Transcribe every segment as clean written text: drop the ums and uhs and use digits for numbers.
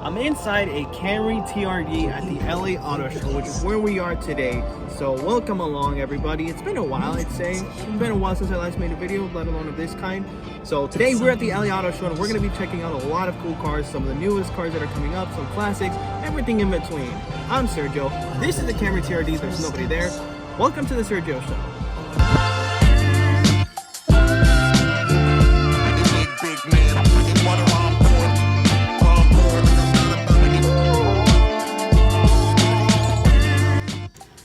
I'm inside a Camry TRD at the LA Auto Show, which is where we are today. So welcome along, everybody. It's been a while, I'd say. It's been a while since I last made a video, let alone of this kind. So today we're at the LA Auto Show and we're going to be checking out a lot of cool cars, some of the newest cars that are coming up, some classics, everything in between. I'm Sergio. This is the Camry TRD. There's nobody there. Welcome to the Sergio Show.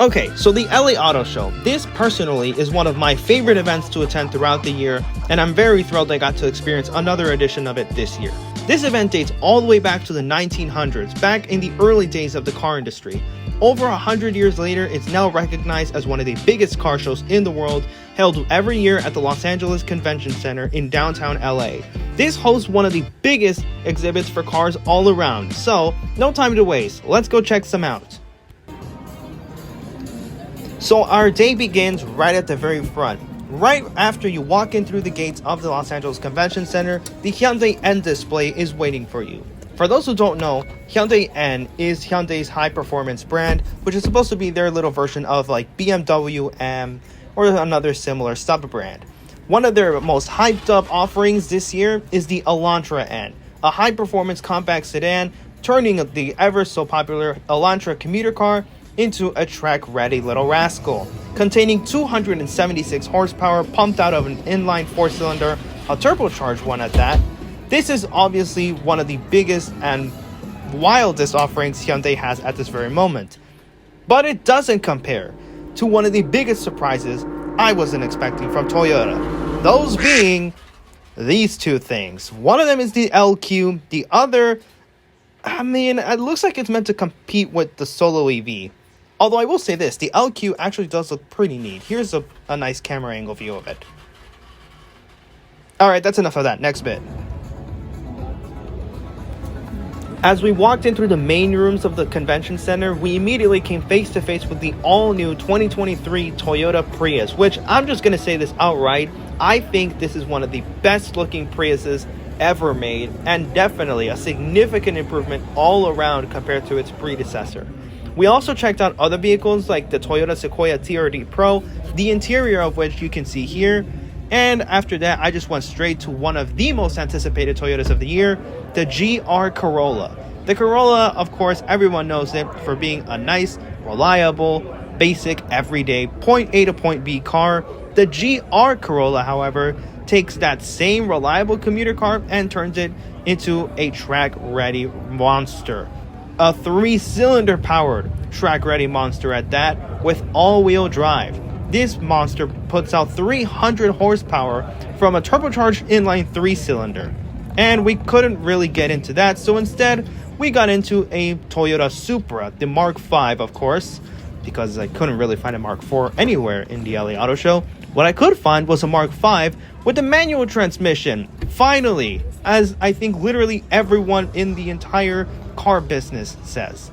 Okay, so the LA Auto Show. This personally is one of my favorite events to attend throughout the year, and I'm very thrilled I got to experience another edition of it this year. This event dates all the way back to the 1900s, back in the early days of the car industry. Over 100 years later, it's now recognized as one of the biggest car shows in the world, held every year at the Los Angeles Convention Center in downtown LA. This hosts one of the biggest exhibits for cars all around, so no time to waste, let's go check some out. So our day begins right at the very front. Right after you walk in through the gates of the Los Angeles Convention Center, the Hyundai N display is waiting for you. For those who don't know, Hyundai N is Hyundai's high-performance brand, which is supposed to be their little version of like BMW M or another similar sub-brand. One of their most hyped-up offerings this year is the Elantra N, a high-performance compact sedan, turning the ever-so-popular Elantra commuter car into a track-ready little rascal, containing 276 horsepower pumped out of an inline 4-cylinder, a turbocharged one at that. This is obviously one of the biggest and wildest offerings Hyundai has at this very moment. But it doesn't compare to one of the biggest surprises I wasn't expecting from Toyota. Those being these two things. One of them is the LQ, the other, it looks like it's meant to compete with the Solo EV. Although I will say this, the LQ actually does look pretty neat. Here's a nice camera angle view of it. Alright, that's enough of that. Next bit. As we walked in through the main rooms of the convention center, we immediately came face to face with the all-new 2023 Toyota Prius, which I'm just going to say this outright. I think this is one of the best-looking Priuses ever made, and definitely a significant improvement all around compared to its predecessor. We also checked out other vehicles like the Toyota Sequoia TRD Pro, the interior of which you can see here. And after that, I just went straight to one of the most anticipated Toyotas of the year, the GR Corolla. The Corolla, of course, everyone knows it for being a nice, reliable, basic, everyday point A to point B car. The GR Corolla, however, takes that same reliable commuter car and turns it into a track-ready monster. A 3-cylinder powered track-ready monster at that, with all-wheel drive. This monster puts out 300 horsepower from a turbocharged inline 3-cylinder. And we couldn't really get into that, so instead, we got into a Toyota Supra, the Mark V, of course, because I couldn't really find a Mark IV anywhere in the LA Auto Show. What I could find was a Mark V with a manual transmission. Finally, as I think literally everyone in the entire car business says.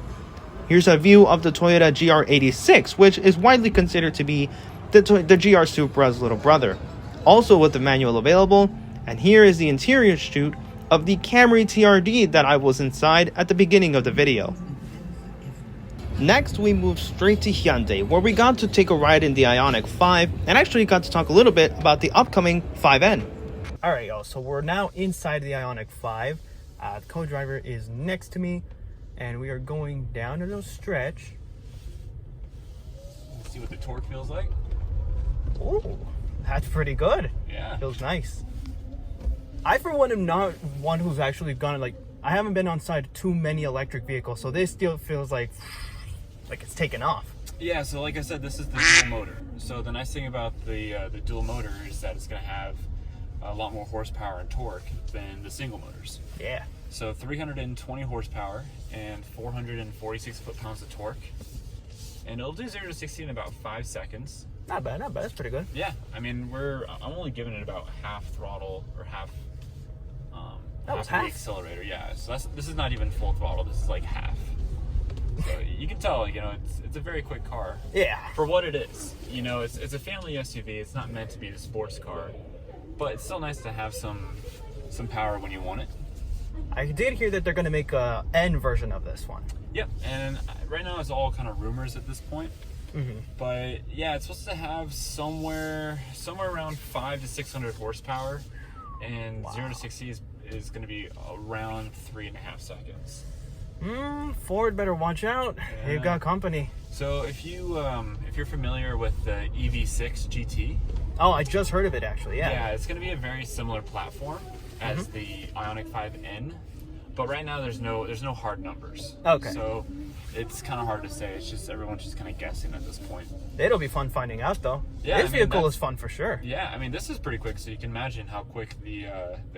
Here's a view of the Toyota GR86, which is widely considered to be the GR Supra's little brother, also with the manual available. And here is the interior shoot of the Camry TRD that I was inside at the beginning of the video. Next, we moved straight to Hyundai, where we got to take a ride in the IONIQ 5 and actually got to talk a little bit about the upcoming 5N. Alright, y'all, so we're now inside the IONIQ 5. The co-driver is next to me, and we are going down a little stretch. See what the torque feels like? Oh, that's pretty good. Yeah. Feels nice. I, for one, am not one who's actually gone, I haven't been on side too many electric vehicles, so this still feels like it's taken off. Yeah, so like I said, this is the dual motor. So the nice thing about the dual motor is that it's going to have a lot more horsepower and torque than the single motors. Yeah. So 320 horsepower and 446 foot-pounds of torque. And it'll do 0 to 60 in about 5 seconds. Not bad, not bad. That's pretty good. Yeah, I mean, I'm only giving it about half throttle or half the accelerator. Yeah, so this is not even full throttle. This is like half. So you can tell, it's a very quick car. Yeah. For what it is, it's a family SUV. It's not meant to be the sports car, but it's still nice to have some power when you want it. I did hear that they're going to make a N version of this one. Yep, and right now it's all kind of rumors at this point. Mm-hmm. But yeah, it's supposed to have somewhere around 500 to 600 horsepower, and 0 to 60 is going to be around 3.5 seconds. Ford better watch out. Yeah. They've got company. So if you're familiar with the EV6 GT, oh, I just heard of it actually. yeah, it's going to be a very similar platform as the IONIQ 5N, but right now there's no hard numbers. Okay. So it's kind of hard to say. It's just everyone's just kind of guessing at this point. It'll be fun finding out though. Yeah, this vehicle is fun for sure. Yeah, I mean this is pretty quick, so you can imagine how quick the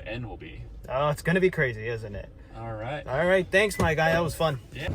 N will be. Oh, it's gonna be crazy, isn't it? All right. All right. Thanks, my guy. That was fun. Yeah.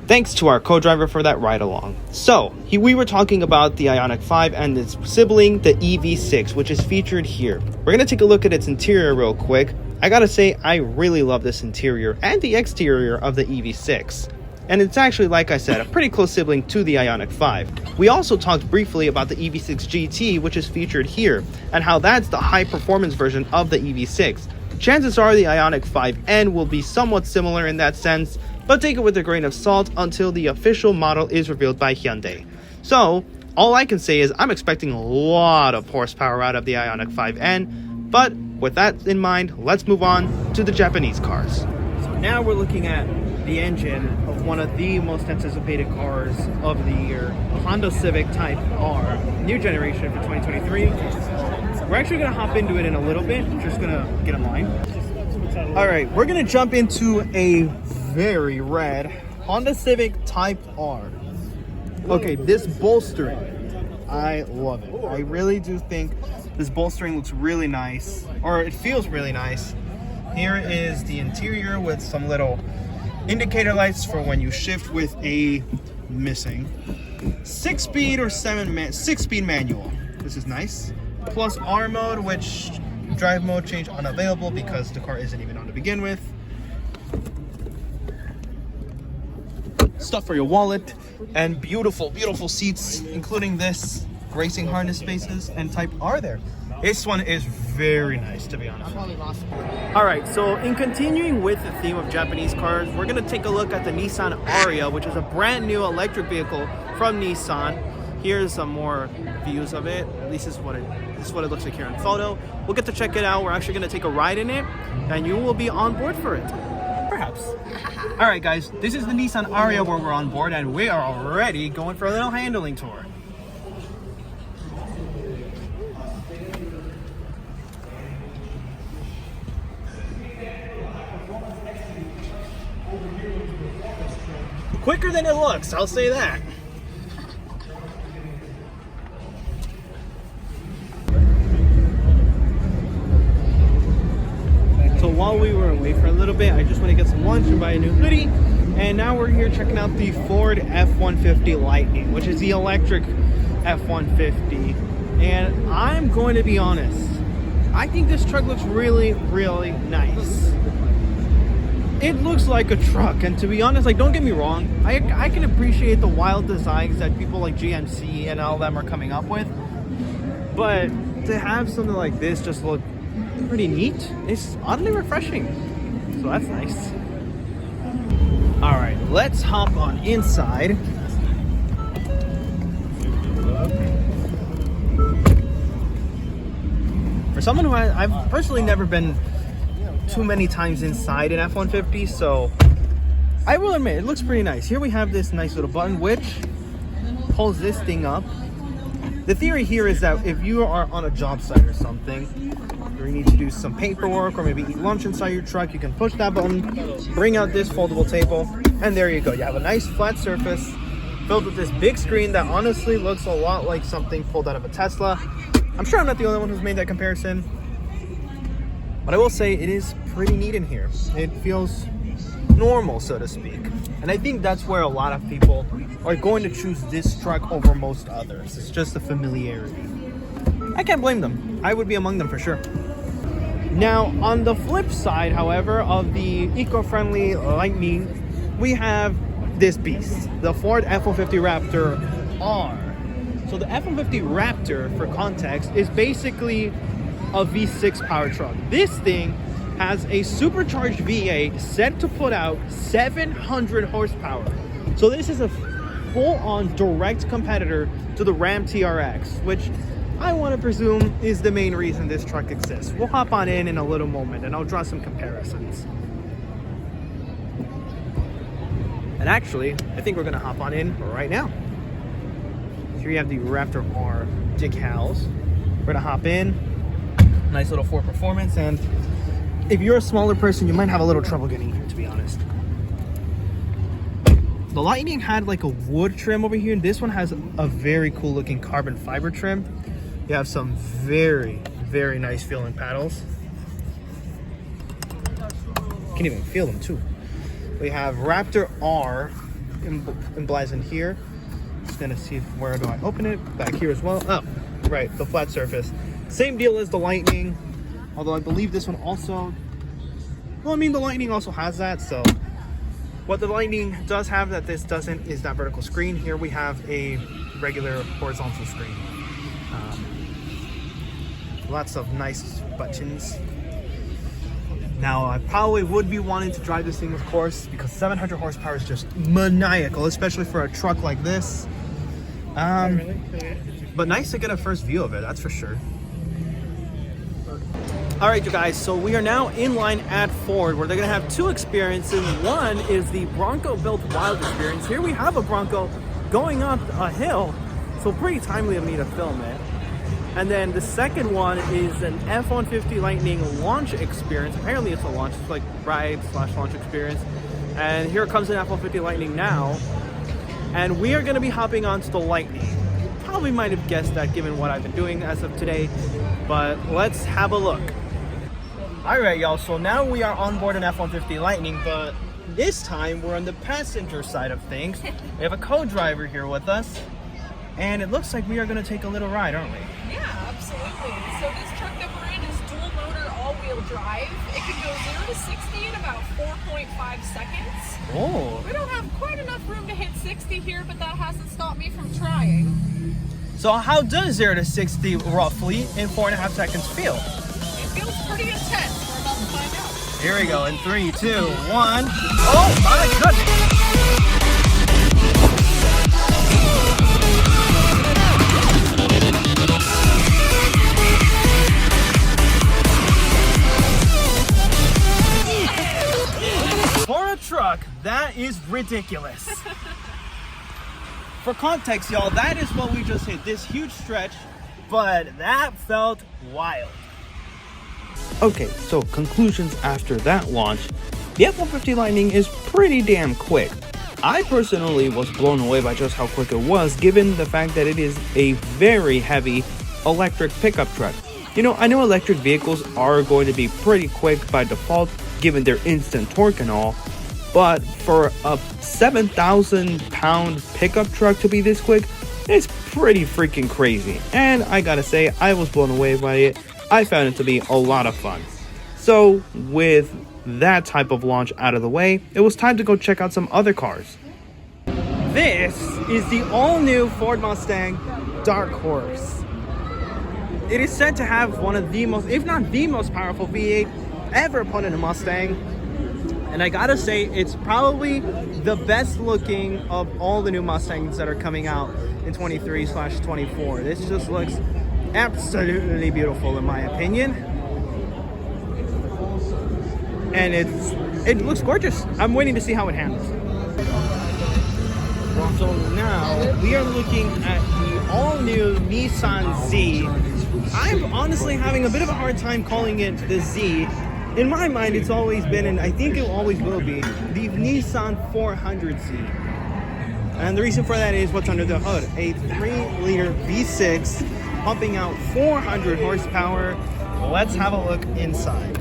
Thanks to our co-driver for that ride along. So, we were talking about the IONIQ 5 and its sibling, the EV6, which is featured here. We're going to take a look at its interior real quick. I gotta say, I really love this interior and the exterior of the EV6. And it's actually, like I said, a pretty close sibling to the IONIQ 5. We also talked briefly about the EV6 GT, which is featured here, and how that's the high-performance version of the EV6. Chances are the IONIQ 5N will be somewhat similar in that sense, but take it with a grain of salt until the official model is revealed by Hyundai. So, all I can say is I'm expecting a lot of horsepower out of the IONIQ 5N, but with that in mind, let's move on to the Japanese cars. So now we're looking at the engine of one of the most anticipated cars of the year, the Honda Civic Type-R, new generation for 2023. We're actually going to hop into it in a little bit, just going to get in line. All right, we're going to jump into a very red Honda Civic Type-R. Okay, this bolstering, I love it. I really do think this bolstering looks really nice, or it feels really nice. Here is the interior with some little indicator lights for when you shift with a missing 6-speed or 6-speed manual. This is nice. Plus R mode, which drive mode change unavailable because the car isn't even on to begin with. Stuff for your wallet and beautiful, beautiful seats, including this racing harness spaces and Type R there. This one is very nice, to be honest. All right, so in continuing with the theme of Japanese cars, we're gonna take a look at the Nissan Ariya, which is a brand new electric vehicle from Nissan. Here's some more views of it. At least this is what it looks like here in photo. We'll get to check it out. We're actually gonna take a ride in it, and you will be on board for it. Perhaps. All right, guys, this is the Nissan Ariya where we're on board, and we are already going for a little handling tour. Quicker than it looks, I'll say that. So while we were away for a little bit, I just want to get some lunch and buy a new hoodie. And now we're here checking out the Ford F-150 Lightning, which is the electric F-150. And I'm going to be honest, I think this truck looks really, really nice. It looks like a truck, and to be honest, like, don't get me wrong, I can appreciate the wild designs that people like GMC and all of them are coming up with, but to have something like this just look pretty neat, it's oddly refreshing, so that's nice. All right, let's hop on inside. For someone who I've personally never been too many times inside an F-150, so I will admit it looks pretty nice. Here we have this nice little button which pulls this thing up. The theory here is that if you are on a job site or something, or you need to do some paperwork or maybe eat lunch inside your truck, you can push that button, bring out this foldable table, and there you go. You have a nice flat surface filled with this big screen that honestly looks a lot like something pulled out of a Tesla. I'm sure I'm not the only one who's made that comparison, but I will say it is pretty neat in here. It feels normal, so to speak. And I think that's where a lot of people are going to choose this truck over most others. It's just the familiarity. I can't blame them. I would be among them for sure. Now, on the flip side, however, of the eco-friendly Lightning, we have this beast, the Ford F-150 Raptor R. So the F-150 Raptor, for context, is basically a V6 power truck. This thing has a supercharged V8 set to put out 700 horsepower. So this is a full-on direct competitor to the Ram TRX, which I want to presume is the main reason this truck exists. We'll hop on in a little moment and I'll draw some comparisons. And actually, I think we're gonna hop on in right now. Here you have the Raptor R decals. We're gonna hop in. Nice little Ford Performance, and if you're a smaller person, you might have a little trouble getting here, to be honest. The Lightning had like a wood trim over here, and this one has a very cool looking carbon fiber trim. You have some very, very nice feeling paddles. You can even feel them too. We have Raptor R emblazoned here. Just gonna see where do I open it. Back here as well. Oh, right, the flat surface. Same deal as the Lightning, although I believe this one also, well, I mean, the Lightning also has that. So what the Lightning does have that this doesn't is that vertical screen. Here we have a regular horizontal screen. Lots of nice buttons. Now, I probably would be wanting to drive this thing, of course, because 700 horsepower is just maniacal, especially for a truck like this. But nice to get a first view of it, that's for sure. All right, you guys, so we are now in line at Ford, where they're gonna have two experiences. One is the Bronco-built Wild experience. Here we have a Bronco going up a hill, so pretty timely of me to film it. And then the second one is an F-150 Lightning launch experience. Apparently it's a launch, it's like ride/launch experience. And here comes an F-150 Lightning now. And we are gonna be hopping onto the Lightning. You probably might have guessed that given what I've been doing as of today, but let's have a look. All right, y'all, so now we are on board an F-150 Lightning, but this time we're on the passenger side of things. We have a co-driver here with us, and it looks like we are gonna take a little ride, aren't we? Yeah, absolutely. So this truck that we're in is dual motor all-wheel drive. It can go 0 to 60 in about 4.5 seconds. Oh. We don't have quite enough room to hit 60 here, but that hasn't stopped me from trying. So how does 0 to 60 roughly in 4.5 seconds feel? It feels pretty intense. We're about to find out. Here we go in 3, 2, 1. Oh my goodness! For a truck, that is ridiculous. For context, y'all, that is what we just hit. This huge stretch, but that felt wild. Okay, so conclusions after that launch. The F-150 Lightning is pretty damn quick. I personally was blown away by just how quick it was, given the fact that it is a very heavy electric pickup truck. You know, I know electric vehicles are going to be pretty quick by default, given their instant torque and all, but for a 7,000 pound pickup truck to be this quick, it's pretty freaking crazy. And I gotta say, I was blown away by it. I found it to be a lot of fun. So with that type of launch out of the way, it was time to go check out some other cars. This is the all-new Ford Mustang Dark Horse. It is said to have one of the most, if not the most powerful V8 ever put in a Mustang. And I gotta say, it's probably the best looking of all the new Mustangs that are coming out in 23/24. This just looks absolutely beautiful in my opinion. And it looks gorgeous. I'm waiting to see how it handles. So now we are looking at the all-new Nissan Z. I'm honestly having a bit of a hard time calling it the Z. In my mind, it's always been, and I think it always will be, the Nissan 400Z. And the reason for that is what's under the hood. A 3-liter V6 pumping out 400 horsepower. Let's have a look inside.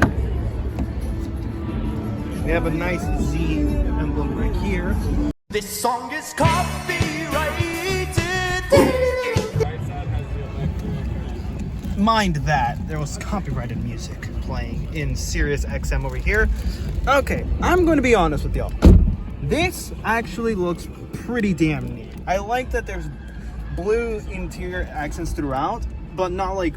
We have a nice Z emblem right here. This song is copyrighted. Mind that, there was copyrighted music playing in Sirius XM over here. Okay, I'm going to be honest with y'all. This actually looks pretty damn neat. I like that there's blue interior accents throughout, but not like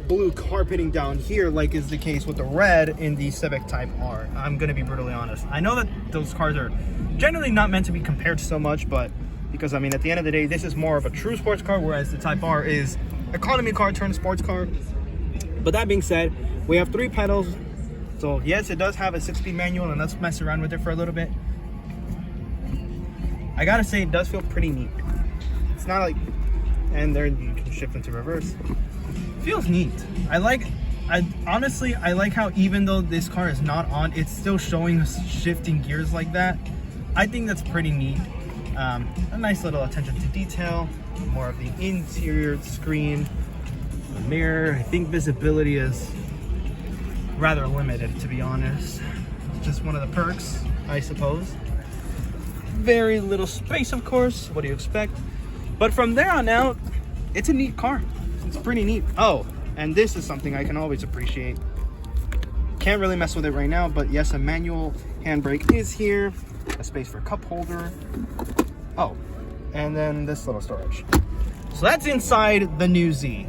blue carpeting down here like is the case with the red in the Civic Type-R. I'm gonna be brutally honest. I know that those cars are generally not meant to be compared so much, but because I mean at the end of the day this is more of a true sports car, whereas the Type-R is economy car turned sports car. But that being said, we have 3 pedals. So yes, it does have a 6-speed manual, and let's mess around with it for a little bit. I gotta say, it does feel pretty neat. It's not like, and there you can shift into reverse. Feels neat. Honestly, I like how even though this car is not on, it's still showing us shifting gears like that. I think that's pretty neat. A nice little attention to detail. More of the interior screen. The mirror. I think visibility is rather limited, to be honest. Just one of the perks, I suppose. Very little space, of course. What do you expect? But from there on out, it's a neat car. It's pretty neat. Oh, and this is something I can always appreciate. Can't really mess with it right now, but yes, a manual handbrake is here. A space for cup holder. Oh, and then this little storage. So that's inside the new Z.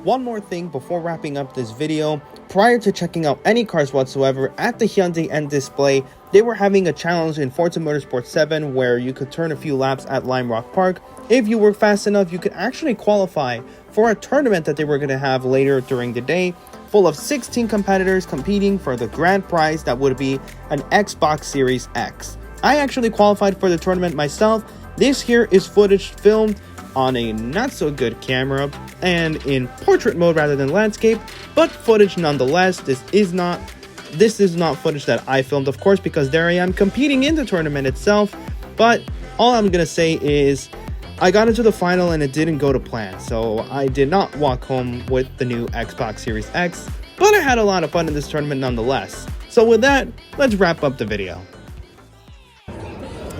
One more thing before wrapping up this video. Prior to checking out any cars whatsoever at the Hyundai End Display, they were having a challenge in Forza Motorsport 7 where you could turn a few laps at Lime Rock Park. If you were fast enough, you could actually qualify for a tournament that they were going to have later during the day, full of 16 competitors competing for the grand prize that would be an Xbox Series X. I actually qualified for the tournament myself. This here is footage filmed on a not so good camera and in portrait mode rather than landscape, but footage nonetheless. This is not footage that I filmed, of course, because there I am competing in the tournament itself. But all I'm gonna say is I got into the final and it didn't go to plan, so I did not walk home with the new Xbox Series X, but I had a lot of fun in this tournament nonetheless. So with that, let's wrap up the video.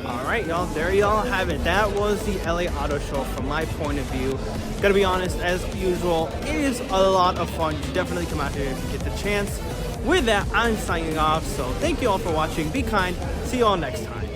Alright y'all, there y'all have it. That was the LA Auto Show from my point of view. Gotta be honest, as usual, it is a lot of fun. You should definitely come out here if you get the chance. With that, I'm signing off, so thank you all for watching. Be kind. See you all next time.